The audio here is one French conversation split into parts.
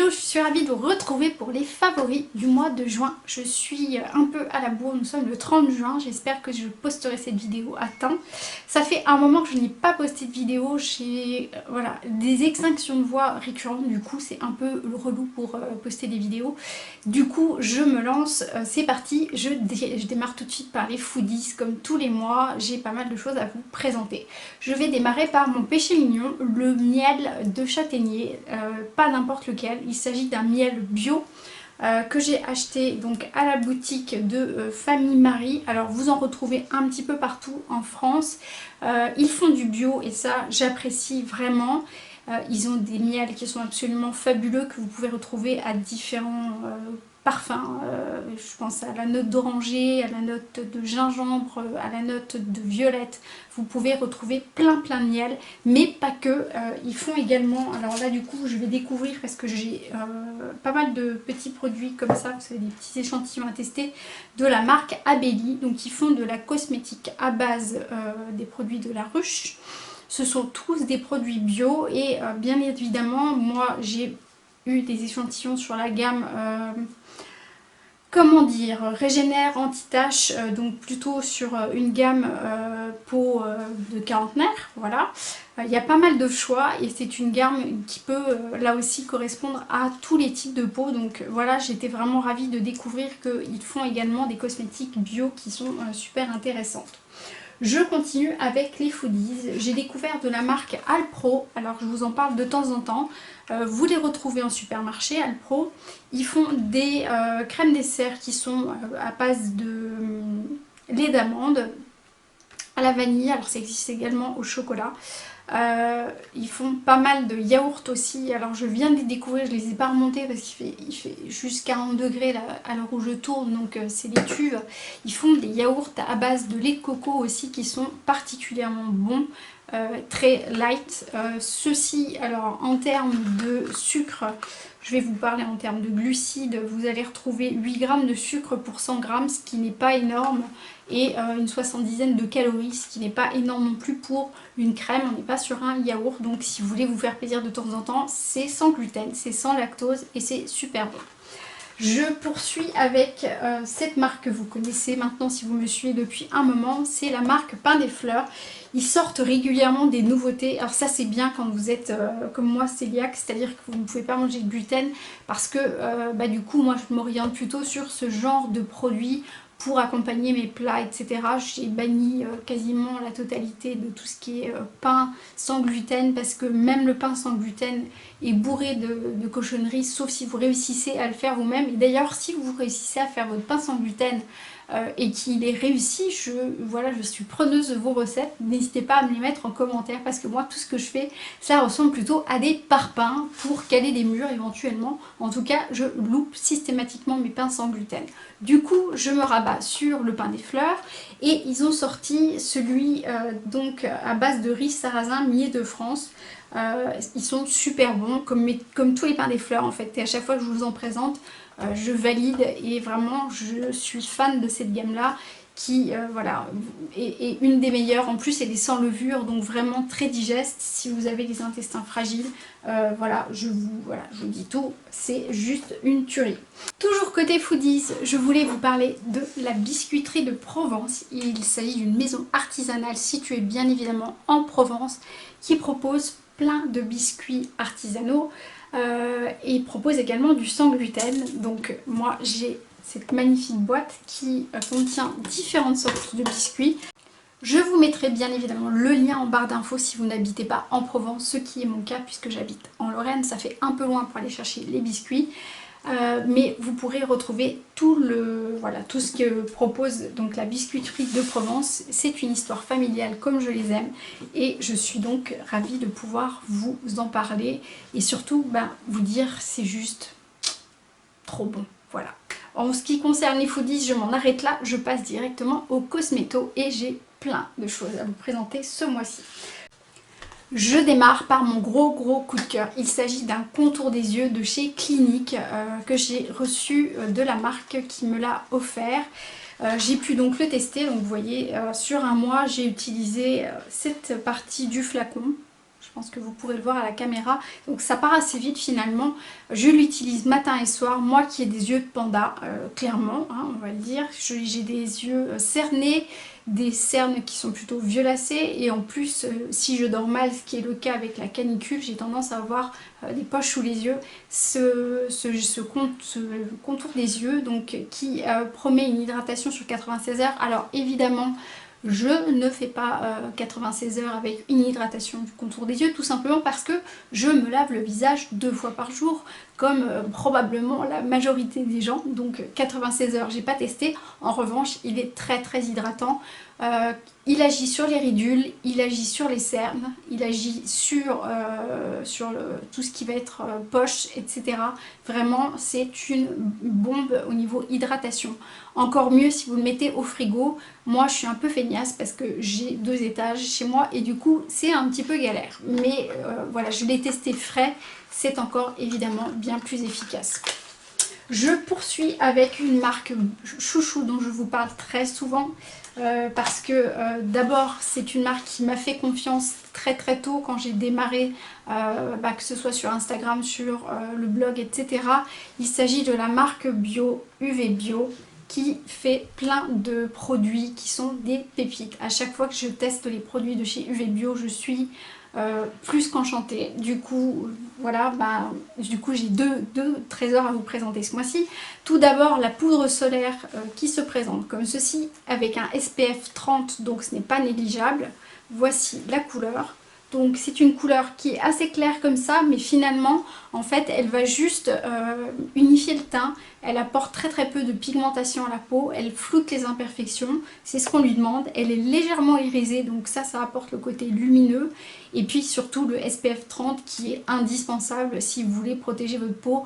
Hello, je suis ravie de vous retrouver pour les favoris du mois de juin. Je suis un peu à la bourre, nous sommes le 30 juin, j'espère que je posterai cette vidéo à temps. Ça fait un moment que je n'ai pas posté de vidéo, j'ai voilà, des extinctions de voix récurrentes, du coup c'est un peu relou pour poster des vidéos. Du coup je me lance, c'est parti, je démarre tout de suite par les foodies comme tous les mois, j'ai pas mal de choses à vous présenter. Je vais démarrer par mon péché mignon, le miel de châtaignier, pas n'importe lequel. Il s'agit d'un miel bio que j'ai acheté donc à la boutique de Famille Marie. Alors vous en retrouvez un petit peu partout en France. Ils font du bio et ça j'apprécie vraiment. Ils ont des miels qui sont absolument fabuleux que vous pouvez retrouver à différents parfums. Je pense à la note d'oranger, à la note de gingembre, à la note de violette. Vous pouvez retrouver plein de miel, mais pas que. Ils font également, alors là du coup je vais découvrir parce que j'ai pas mal de petits produits comme ça, vous savez, des petits échantillons à tester, de la marque Abelli. Donc ils font de la cosmétique à base des produits de la ruche. Ce sont tous des produits bio et bien évidemment moi j'ai eu des échantillons sur la gamme comment dire, régénère, anti-tache, donc plutôt sur une gamme peau de quarantenaire, voilà. Il y a pas mal de choix et c'est une gamme qui peut là aussi correspondre à tous les types de peau. Donc voilà, j'étais vraiment ravie de découvrir qu'ils font également des cosmétiques bio qui sont super intéressantes. Je continue avec les foodies. J'ai découvert de la marque Alpro. Alors je vous en parle de temps en temps. Vous les retrouvez en supermarché, Alpro. Ils font des crèmes dessert qui sont à base de lait d'amande, à la vanille. Alors ça existe également au chocolat. Ils font pas mal de yaourts aussi. Alors je viens de les découvrir, je les ai pas remontés parce qu'il fait juste 40 degrés là, à l'heure où je tourne, donc c'est les tuves. Ils font des yaourts à base de lait de coco aussi qui sont particulièrement bons, très light. Ceci, alors en termes de sucre, je vais vous parler en termes de glucides. Vous allez retrouver 8 grammes de sucre pour 100 grammes, ce qui n'est pas énorme, et une 70aine de calories, ce qui n'est pas énorme non plus pour une crème. On n'est pas sur un yaourt, donc si vous voulez vous faire plaisir de temps en temps, c'est sans gluten, c'est sans lactose et c'est super bon. Je poursuis avec cette marque que vous connaissez maintenant si vous me suivez depuis un moment, c'est la marque Pain des Fleurs. Ils sortent régulièrement des nouveautés. Alors ça c'est bien quand vous êtes comme moi cœliaque, c'est-à-dire que vous ne pouvez pas manger de gluten, parce que du coup moi je m'oriente plutôt sur ce genre de produits pour accompagner mes plats, etc. J'ai banni quasiment la totalité de tout ce qui est pain sans gluten, parce que même le pain sans gluten est bourré de cochonneries, sauf si vous réussissez à le faire vous-même. Et d'ailleurs, si vous réussissez à faire votre pain sans gluten et qu'il est réussi, je suis preneuse de vos recettes. N'hésitez pas à me les mettre en commentaire, parce que moi, tout ce que je fais, ça ressemble plutôt à des parpaings pour caler des murs éventuellement. En tout cas, je loupe systématiquement mes pains sans gluten. Du coup, je me rabats sur le Pain des Fleurs et ils ont sorti celui donc à base de riz sarrasin millet de France. Ils sont super bons, comme tous les Pains des Fleurs en fait. Et à chaque fois que je vous en présente, je valide, et vraiment je suis fan de cette gamme là qui voilà, est une des meilleures. En plus elle est sans levure, donc vraiment très digeste si vous avez les intestins fragiles. Voilà, je vous dis tout, c'est juste une tuerie. Toujours côté foodies, je voulais vous parler de la biscuiterie de Provence. Il s'agit d'une maison artisanale située bien évidemment en Provence qui propose plein de biscuits artisanaux et propose également du sans gluten. Donc moi j'ai cette magnifique boîte qui contient différentes sortes de biscuits. Je vous mettrai bien évidemment le lien en barre d'infos si vous n'habitez pas en Provence, ce qui est mon cas puisque j'habite en Lorraine. Ça fait un peu loin pour aller chercher les biscuits. Mais vous pourrez retrouver tout ce que propose donc la biscuiterie de Provence. C'est une histoire familiale comme je les aime, et je suis donc ravie de pouvoir vous en parler et surtout vous dire c'est juste trop bon. Voilà. En ce qui concerne les foodies, je m'en arrête là, je passe directement au cosméto et j'ai plein de choses à vous présenter ce mois-ci. Je démarre par mon gros coup de cœur. Il s'agit d'un contour des yeux de chez Clinique que j'ai reçu de la marque qui me l'a offert. J'ai pu donc le tester. Donc vous voyez, sur un mois, j'ai utilisé cette partie du flacon. Je pense que vous pourrez le voir à la caméra. Donc ça part assez vite finalement. Je l'utilise matin et soir. Moi qui ai des yeux de panda, clairement, hein, on va le dire. J'ai des yeux cernés, des cernes qui sont plutôt violacées. Et en plus, si je dors mal, ce qui est le cas avec la canicule, j'ai tendance à avoir des poches sous les yeux. Ce contour des yeux donc, qui promet une hydratation sur 96 heures. Alors évidemment, je ne fais pas 96 heures avec une hydratation du contour des yeux, tout simplement parce que je me lave le visage 2 fois par jour, comme probablement la majorité des gens. Donc 96 heures, j'ai pas testé. En revanche, il est très très hydratant. Il agit sur les ridules, il agit sur les cernes, il agit sur tout ce qui va être poche, etc. Vraiment, c'est une bombe au niveau hydratation. Encore mieux si vous le mettez au frigo. Moi, je suis un peu feignasse parce que j'ai 2 étages chez moi et du coup, c'est un petit peu galère. Mais voilà, je l'ai testé frais, c'est encore évidemment bien plus efficace. Je poursuis avec une marque chouchou dont je vous parle très souvent parce que d'abord c'est une marque qui m'a fait confiance très très tôt quand j'ai démarré, que ce soit sur Instagram, sur le blog, etc. Il s'agit de la marque Bio, UV Bio, qui fait plein de produits qui sont des pépites. À chaque fois que je teste les produits de chez UV Bio, je suis plus qu'enchantée. Du coup, voilà, j'ai deux trésors à vous présenter ce mois-ci. Tout d'abord, la poudre solaire qui se présente comme ceci, avec un SPF 30, donc ce n'est pas négligeable. Voici la couleur. Donc c'est une couleur qui est assez claire comme ça, mais finalement, en fait, elle va juste unifier le teint. Elle apporte très très peu de pigmentation à la peau, elle floute les imperfections, c'est ce qu'on lui demande. Elle est légèrement irisée, donc ça apporte le côté lumineux. Et puis surtout le SPF 30 qui est indispensable si vous voulez protéger votre peau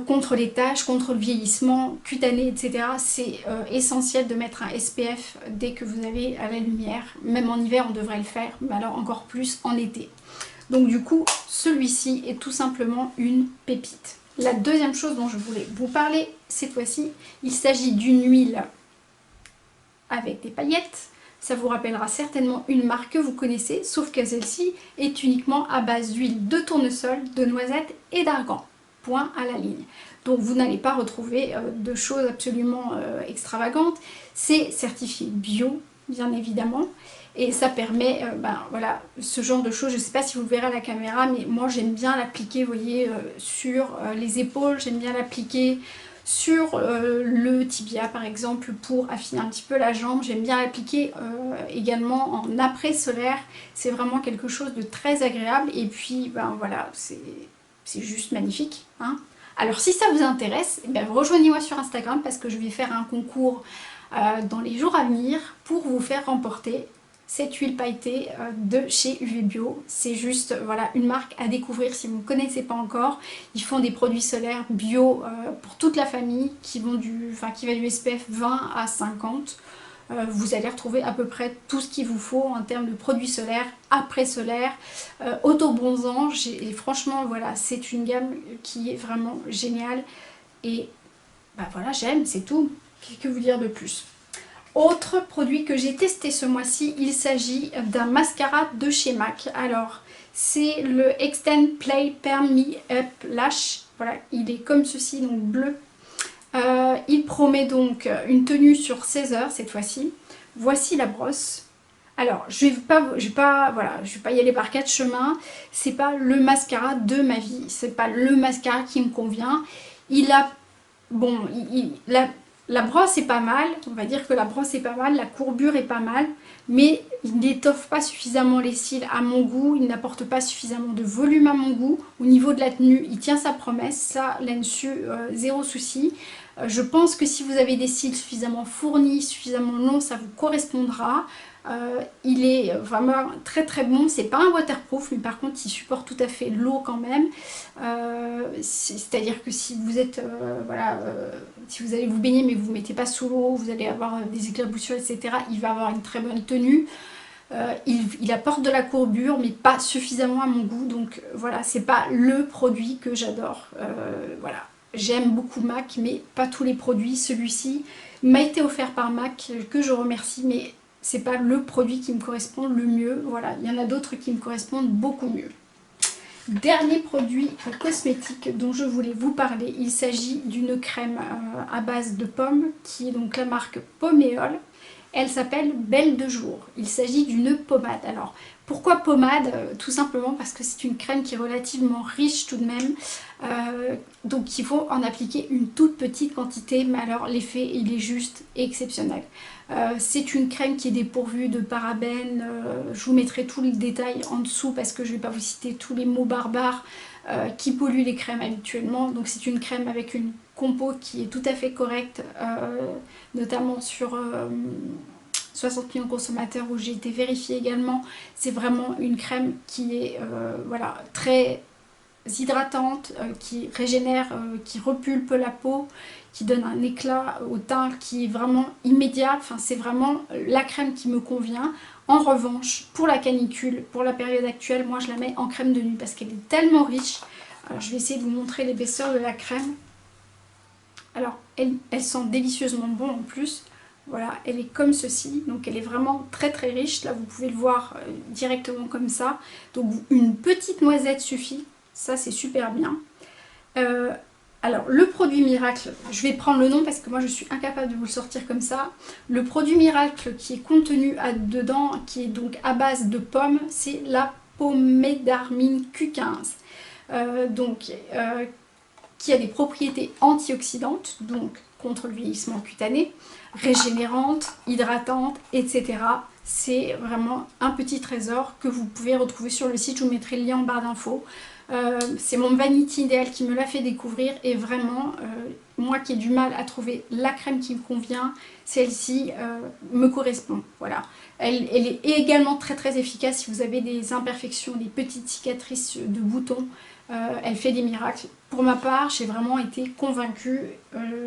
contre les taches, contre le vieillissement cutané, etc. C'est essentiel de mettre un SPF dès que vous avez à la lumière. Même en hiver, on devrait le faire, mais alors encore plus en été. Donc du coup, celui-ci est tout simplement une pépite. La deuxième chose dont je voulais vous parler cette fois-ci, il s'agit d'une huile avec des paillettes. Ça vous rappellera certainement une marque que vous connaissez, sauf que celle-ci est uniquement à base d'huile de tournesol, de noisettes et d'argan. Point à la ligne. Donc vous n'allez pas retrouver de choses absolument extravagantes. C'est certifié bio, bien évidemment. Et ça permet, voilà, ce genre de choses. Je ne sais pas si vous le verrez à la caméra, mais moi j'aime bien l'appliquer, vous voyez, sur les épaules. J'aime bien l'appliquer sur le tibia, par exemple, pour affiner un petit peu la jambe. J'aime bien l'appliquer également en après solaire. C'est vraiment quelque chose de très agréable. Et puis, voilà, c'est juste magnifique, hein. Alors si ça vous intéresse, rejoignez-moi sur Instagram parce que je vais faire un concours dans les jours à venir pour vous faire remporter cette huile pailletée de chez UV Bio. C'est juste voilà, une marque à découvrir si vous ne connaissez pas encore. Ils font des produits solaires bio pour toute la famille qui va du SPF 20 à 50. Vous allez retrouver à peu près tout ce qu'il vous faut en termes de produits solaires, après solaire, auto-bronzant. Et franchement, voilà, c'est une gamme qui est vraiment géniale. Et voilà, j'aime, c'est tout. Que vous dire de plus? Autre produit que j'ai testé ce mois-ci, il s'agit d'un mascara de chez MAC. Alors, c'est le Extend Play Perm Me Up Lash. Voilà, il est comme ceci, donc bleu. Il promet donc une tenue sur 16 heures cette fois-ci. Voici la brosse. Alors, je vais pas y aller par 4 chemins. C'est pas le mascara de ma vie. C'est pas le mascara qui me convient. La brosse est pas mal. On va dire que la brosse est pas mal. La courbure est pas mal. Mais il n'étoffe pas suffisamment les cils à mon goût. Il n'apporte pas suffisamment de volume à mon goût. Au niveau de la tenue, il tient sa promesse. Ça, là-dessus, zéro souci. Je pense que si vous avez des cils suffisamment fournis, suffisamment longs, ça vous correspondra. Il est vraiment très très bon. C'est pas un waterproof, mais par contre il supporte tout à fait l'eau quand même. C'est-à-dire que si vous êtes si vous allez vous baigner mais vous ne mettez pas sous l'eau, vous allez avoir des éclaboussures, etc. Il va avoir une très bonne tenue. Il apporte de la courbure mais pas suffisamment à mon goût. Donc voilà, c'est pas le produit que j'adore. Voilà. J'aime beaucoup MAC, mais pas tous les produits. Celui-ci m'a été offert par MAC, que je remercie, mais c'est pas le produit qui me correspond le mieux. Voilà, il y en a d'autres qui me correspondent beaucoup mieux. Dernier produit cosmétique dont je voulais vous parler, il s'agit d'une crème à base de pommes qui est donc la marque Poméol. Elle s'appelle Belle de jour. Il s'agit d'une pommade. Alors pourquoi pommade? Tout simplement parce que c'est une crème qui est relativement riche tout de même. Donc il faut en appliquer une toute petite quantité, mais alors l'effet il est juste exceptionnel. C'est une crème qui est dépourvue de parabènes. Je vous mettrai tout le détail en dessous parce que je ne vais pas vous citer tous les mots barbares qui polluent les crèmes habituellement. Donc c'est une crème avec une compo qui est tout à fait correcte, notamment sur 60 millions de consommateurs où j'ai été vérifiée également. C'est vraiment une crème qui est voilà, très hydratante, qui régénère, qui repulpe la peau, qui donne un éclat au teint qui est vraiment immédiat. Enfin, c'est vraiment la crème qui me convient. En revanche, pour la canicule, pour la période actuelle, moi je la mets en crème de nuit parce qu'elle est tellement riche. Je vais essayer de vous montrer l'épaisseur de la crème. Alors, elle sent délicieusement bon en plus. Voilà, elle est comme ceci, donc elle est vraiment très très riche. Là, vous pouvez le voir directement comme ça. Donc, une petite noisette suffit. Ça, c'est super bien. Alors, le produit miracle, je vais prendre le nom parce que moi, je suis incapable de vous le sortir comme ça. Le produit miracle qui est contenu dedans, qui est donc à base de pommes, c'est la Pomédarmine Q15. Qui a des propriétés antioxydantes, donc contre le vieillissement cutané, régénérante, hydratante, etc. C'est vraiment un petit trésor que vous pouvez retrouver sur le site. Je vous mettrai le lien en barre d'infos. C'est mon Vanity idéal qui me l'a fait découvrir et vraiment, moi qui ai du mal à trouver la crème qui me convient, celle-ci me correspond. Voilà. Elle est également très très efficace si vous avez des imperfections, des petites cicatrices de boutons. Elle fait des miracles. Pour ma part, j'ai vraiment été convaincue.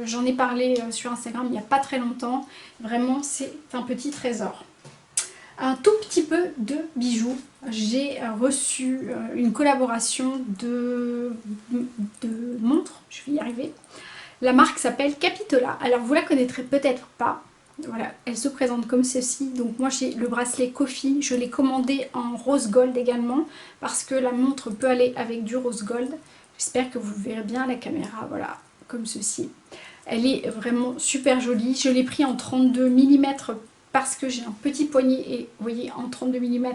J'en ai parlé sur Instagram il n'y a pas très longtemps. Vraiment, c'est un petit trésor. Un tout petit peu de bijoux. J'ai reçu une collaboration de montres. Je vais y arriver. La marque s'appelle Capitola. Alors, vous la connaîtrez peut-être pas. Voilà, elle se présente comme ceci. Donc moi j'ai le bracelet Coffee, je l'ai commandé en rose gold également parce que la montre peut aller avec du rose gold. J'espère que vous verrez bien la caméra, voilà, comme ceci. Elle est vraiment super jolie. Je l'ai pris en 32 mm parce que j'ai un petit poignet et vous voyez en 32 mm.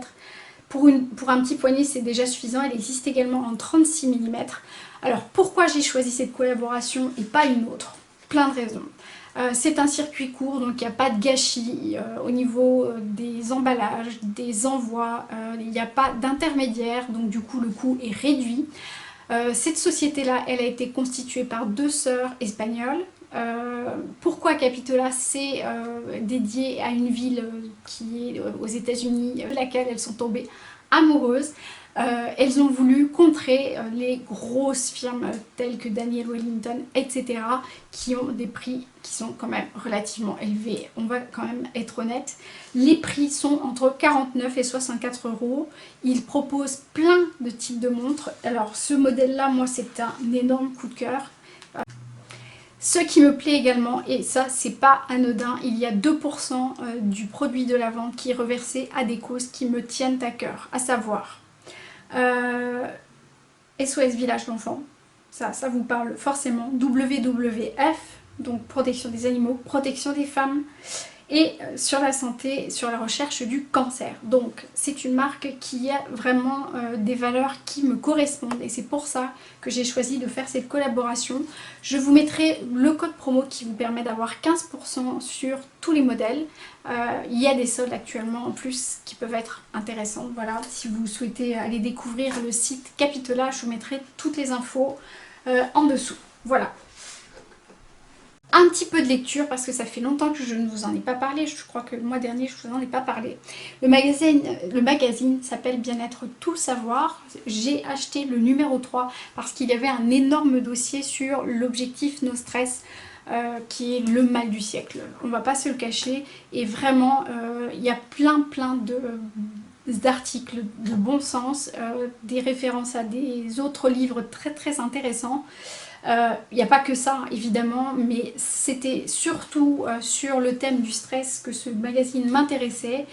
Pour un petit poignet c'est déjà suffisant. Elle existe également en 36 mm. Alors pourquoi j'ai choisi cette collaboration et pas une autre? Plein de raisons. C'est un circuit court, donc il n'y a pas de gâchis au niveau des emballages, des envois, il n'y a pas d'intermédiaire, donc du coup le coût est réduit. Cette société-là, elle a été constituée par deux sœurs espagnoles. Pourquoi Capitola? C'est dédié à une ville qui est aux États-Unis, de laquelle elles sont tombées amoureuses. Elles ont voulu contrer les grosses firmes telles que Daniel Wellington, etc. qui ont des prix qui sont quand même relativement élevés. On va quand même être honnête. Les prix sont entre 49 et 64 €. Ils proposent plein de types de montres. Alors ce modèle-là, moi c'est un énorme coup de cœur. Ce qui me plaît également, et ça c'est pas anodin, il y a 2% du produit de la vente qui est reversé à des causes qui me tiennent à cœur, à savoir SOS Village d'enfants, ça vous parle forcément, WWF, donc protection des animaux, protection des femmes, et sur la santé, sur la recherche du cancer. Donc c'est une marque qui a vraiment des valeurs qui me correspondent et c'est pour ça que j'ai choisi de faire cette collaboration. Je vous mettrai le code promo qui vous permet d'avoir 15% sur tous les modèles. Il y a des soldes actuellement en plus qui peuvent être intéressants. Voilà, si vous souhaitez aller découvrir le site Capitola, je vous mettrai toutes les infos en dessous. Voilà. Un petit peu de lecture parce que ça fait longtemps que je ne vous en ai pas parlé. Je crois que le mois dernier je vous en ai pas parlé. Le magazine s'appelle Bien-être tout savoir. J'ai acheté le numéro 3 parce qu'il y avait un énorme dossier sur l'objectif no stress qui est le mal du siècle. On va pas se le cacher et vraiment il y a plein d'articles de bon sens, des références à des autres livres très intéressants. Il n'y a pas que ça évidemment, mais c'était surtout sur le thème du stress que ce magazine m'intéressait.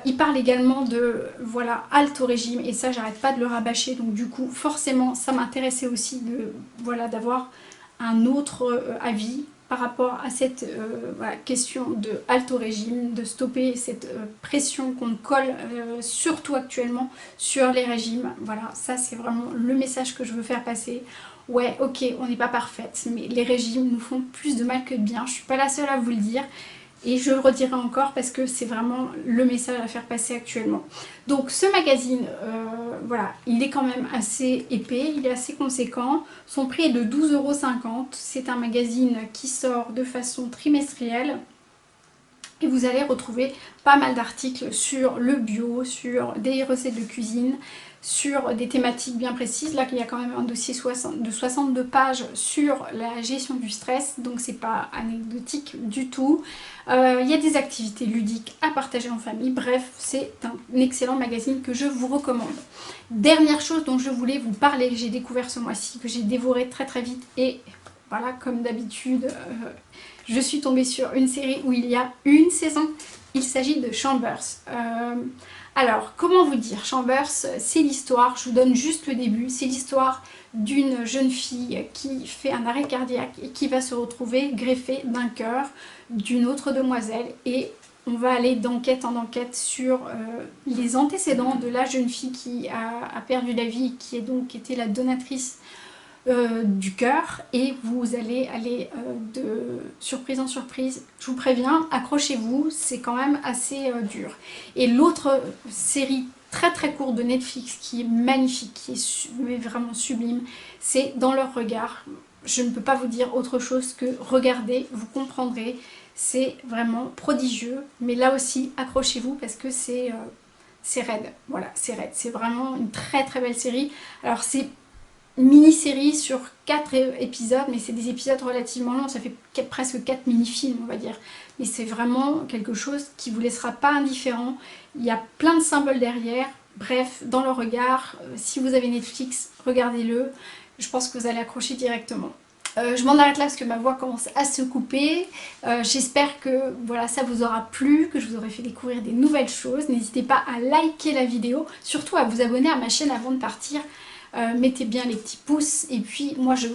Il parle également de voilà, halte au régime, et ça j'arrête pas de le rabâcher, donc du coup forcément ça m'intéressait aussi de voilà, d'avoir un autre avis par rapport à cette voilà, question de halte au régime, de stopper cette pression qu'on colle surtout actuellement sur les régimes. Voilà, ça c'est vraiment le message que je veux faire passer. Ouais, ok, on n'est pas parfaite, mais les régimes nous font plus de mal que de bien. Je suis pas la seule à vous le dire. Et je le redirai encore parce que c'est vraiment le message à faire passer actuellement. Donc ce magazine, voilà, il est quand même assez épais, il est assez conséquent. Son prix est de 12,50 €. C'est un magazine qui sort de façon trimestrielle. Et vous allez retrouver pas mal d'articles sur le bio, sur des recettes de cuisine, sur des thématiques bien précises. Là, il y a quand même un dossier de 62 pages sur la gestion du stress, donc c'est pas anecdotique du tout. Il y a des activités ludiques à partager en famille. Bref, c'est un excellent magazine que je vous recommande. Dernière chose dont je voulais vous parler, que j'ai découvert ce mois-ci, que j'ai dévoré très très vite, et voilà, comme d'habitude, je suis tombée sur une série où il y a une saison. Il s'agit de Chambers. Alors, comment vous dire? Chambers, c'est l'histoire, je vous donne juste le début, c'est l'histoire d'une jeune fille qui fait un arrêt cardiaque et qui va se retrouver greffée d'un cœur d'une autre demoiselle, et on va aller d'enquête en enquête sur les antécédents de la jeune fille qui a perdu la vie, qui est donc été la donatrice du cœur, et vous allez aller de surprise en surprise. Je vous préviens, accrochez-vous, c'est quand même assez dur. Et l'autre série très très courte de Netflix qui est magnifique, qui est vraiment sublime, c'est Dans leur regard. Je ne peux pas vous dire autre chose que regardez, vous comprendrez, c'est vraiment prodigieux, mais là aussi accrochez-vous parce que c'est raide, voilà, c'est raide, c'est vraiment une très très belle série. Alors c'est mini-série sur 4 épisodes, mais c'est des épisodes relativement longs, ça fait presque 4 mini-films on va dire, mais c'est vraiment quelque chose qui vous laissera pas indifférent. Il y a plein de symboles derrière. Bref, Dans le regard, si vous avez Netflix, regardez-le, je pense que vous allez accrocher directement. Je m'en arrête là parce que ma voix commence à se couper. J'espère que voilà, ça vous aura plu, que je vous aurai fait découvrir des nouvelles choses. N'hésitez pas à liker la vidéo, surtout à vous abonner à ma chaîne avant de partir. Mettez bien les petits pouces, et puis moi je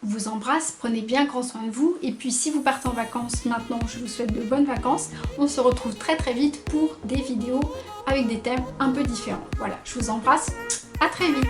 vous embrasse, prenez bien grand soin de vous, et puis si vous partez en vacances maintenant, je vous souhaite de bonnes vacances. On se retrouve très très vite pour des vidéos avec des thèmes un peu différents. Voilà, je vous embrasse, à très vite.